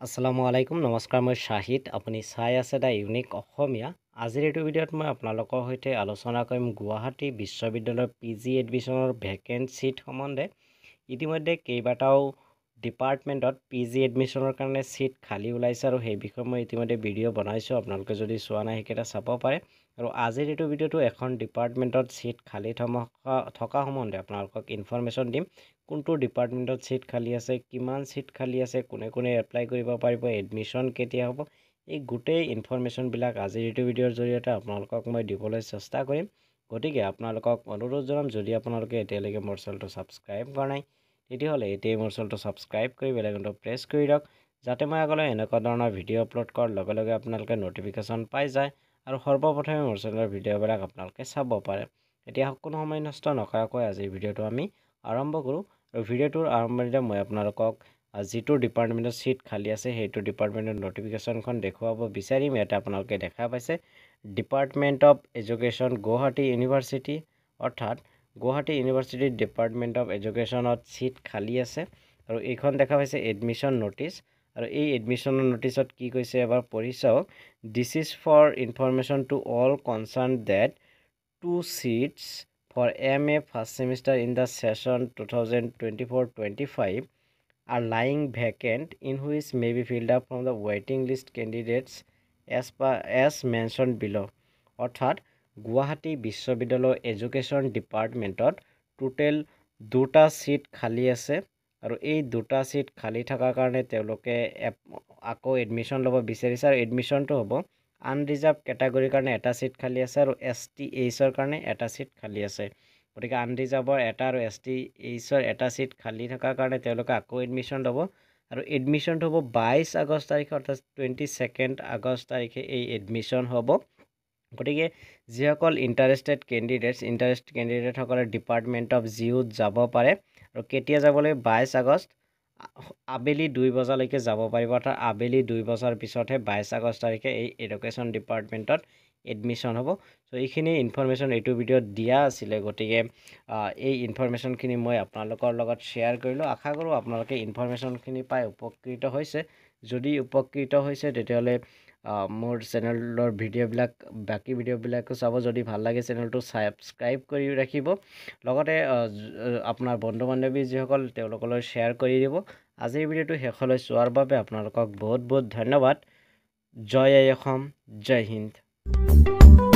আসসালামু আলাইকুম নমস্কাৰ মই শাহিদ আপুনি চাই আছে দা ইউনিক অসমীয়া আজিৰ এইটো ভিডিঅ'ত মই আপোনালোকৰ সৈতে আলোচনা কৰিম গুৱাহাটী বিশ্ববিদ্যালয়ৰ পিজি এডমিশ্যনৰ ভেকেন্ট সিট সম্বন্ধে ইতিমধ্যে কেইবাটাও ডিপাৰ্টমেণ্টত পিজি এডমিশ্যনৰ কাৰণে সিট খালী ওলাইছে আৰু সেই বিষয়ে মই ইতিমধ্যে ভিডিঅ' বনাইছোঁ আপোনালোকে যদি চোৱা নাই সেইকেইটা চাব পাৰে আৰু আজিৰ এইটো ভিডিঅ'টো এখন ডিপাৰ্টমেণ্টত সিট খালী থকা সম্বন্ধে আপোনালোকক ইনফৰমেশ্যন দিম কোনটো ডিপাৰ্টমেণ্টত সিট খালী আছে কিমান সিট খালী আছে কোনে কোনে এপ্লাই কৰিব পাৰিব এডমিশ্যন কেতিয়া হ'ব এই গোটেই ইনফৰমেশ্যনবিলাক আজিৰ এইটো ভিডিঅ'ৰ জৰিয়তে আপোনালোকক মই দিবলৈ চেষ্টা কৰিম গতিকে আপোনালোকক অনুৰোধ জনাম যদি আপোনালোকে এতিয়ালৈকে মোৰ চেনেলটো ছাবস্ক্ৰাইব কৰা নাই তেতিয়াহ'লে এতিয়াই মোৰ চেনেলটো ছাবস্ক্ৰাইব কৰি বেল আইকনটো প্ৰেছ কৰি দিয়ক যাতে মই আগলৈ এনেকুৱা ধৰণৰ ভিডিঅ' আপলোড কৰাৰ লগে লগে আপোনালোকে ন'টিফিকেশ্যন পাই যায় আৰু সৰ্বপ্ৰথমে মোৰ চেনেলৰ ভিডিঅ'বিলাক আপোনালোকে চাব পাৰে এতিয়া কোনো সময় নষ্ট নকৰাকৈ আজিৰ ভিডিঅ'টো আমি আৰম্ভ কৰোঁ আৰু ভিডিঅ'টোৰ আৰম্ভণিতে মই আপোনালোকক যিটো ডিপাৰ্টমেণ্টৰ সিট খালী আছে সেইটো ডিপাৰ্টমেণ্টৰ ন'টিফিকেশ্যনখন দেখুৱাব বিচাৰিম ইয়াতে আপোনালোকে দেখা পাইছে department of education Guwahati university অৰ্থাৎ গুৱাহাটী ইউনিভাৰ্চিটিৰ ডিপাৰ্টমেণ্ট অফ এডুকেশ্যনত সিট খালী আছে আৰু এইখন দেখা পাইছে এডমিশ্যন ন'টিচ আৰু এই এডমিশ্যনৰ ন'টিচত কি কৈছে এবাৰ পঢ়ি চাওক this is for information to all concern date 2 seats for MA first semester in the session 2024-25 are lying vacant in which may be filled up from the waiting list candidates as mentioned below অৰ্থাৎ গুৱাহাটী বিশ্ববিদ্যালয় education ডিপাৰ্টমেণ্টত total দুটা seat খালী আছে আৰু এই দুটা seat খালী থকাৰ কাৰণে তেওঁলোকে আকৌ এডমিশ্যন ল'ব বিচাৰিছে আৰু এডমিশ্যনটো হ'ব আনৰিজাৰ্ভ কেটাগৰীৰ কাৰণে এটা সিট খালী আছে আৰু STHৰ কাৰণে এটা সিট খালী আছে গতিকে আনৰিজাৰ্ভৰ এটা আৰু STHৰ এটা সিট খালী থকাৰ কাৰণে তেওঁলোকে আকৌ এডমিশ্যন ল'ব আৰু এডমিশ্যনটো হ'ব 22 আগষ্ট তাৰিখে অৰ্থাৎ 22 আগষ্ট তাৰিখে এই এডমিশ্যন হ'ব গতিকে যিসকল ইণ্টাৰেষ্টেড কেণ্ডিডেটসকলে ডিপাৰ্টমেণ্ট অফ জিউত যাব পাৰে আৰু কেতিয়া যাবলৈ 22 আগষ্ট আবেলি 2 বজালৈকে যাব পাৰিব অৰ্থাৎ আবেলি 2 বজাৰ পিছতহে 22 আগষ্ট তাৰিখে এই এডুকেশ্যন ডিপাৰ্টমেণ্টত এডমিশ্যন হ'ব চ' এইখিনি ইনফৰমেশ্যন এইটো ভিডিঅ'ত দিয়া আছিলে গতিকে এই ইনফৰমেশ্যনখিনি মই আপোনালোকৰ লগত শ্বেয়াৰ কৰিলোঁ আশা কৰোঁ আপোনালোকে ইনফৰমেশ্যনখিনি পাই উপকৃত হৈছে যদি উপকৃত হৈছে তেতিয়াহ'লে মোৰ চেনেলৰ বাকী ভিডিঅ'বিলাকো চাব যদি ভাল লাগে চেনেলটো ছাবস্ক্ৰাইব কৰি ৰাখিব লগতে আপোনাৰ বন্ধু বান্ধৱী যিসকল তেওঁলোকলৈ শ্বেয়াৰ কৰি দিব আজিৰ ভিডিঅ'টো শেষলৈ চোৱাৰ বাবে আপোনালোকক বহুত বহুত ধন্যবাদ জয় আই অসম জয় হিন্দ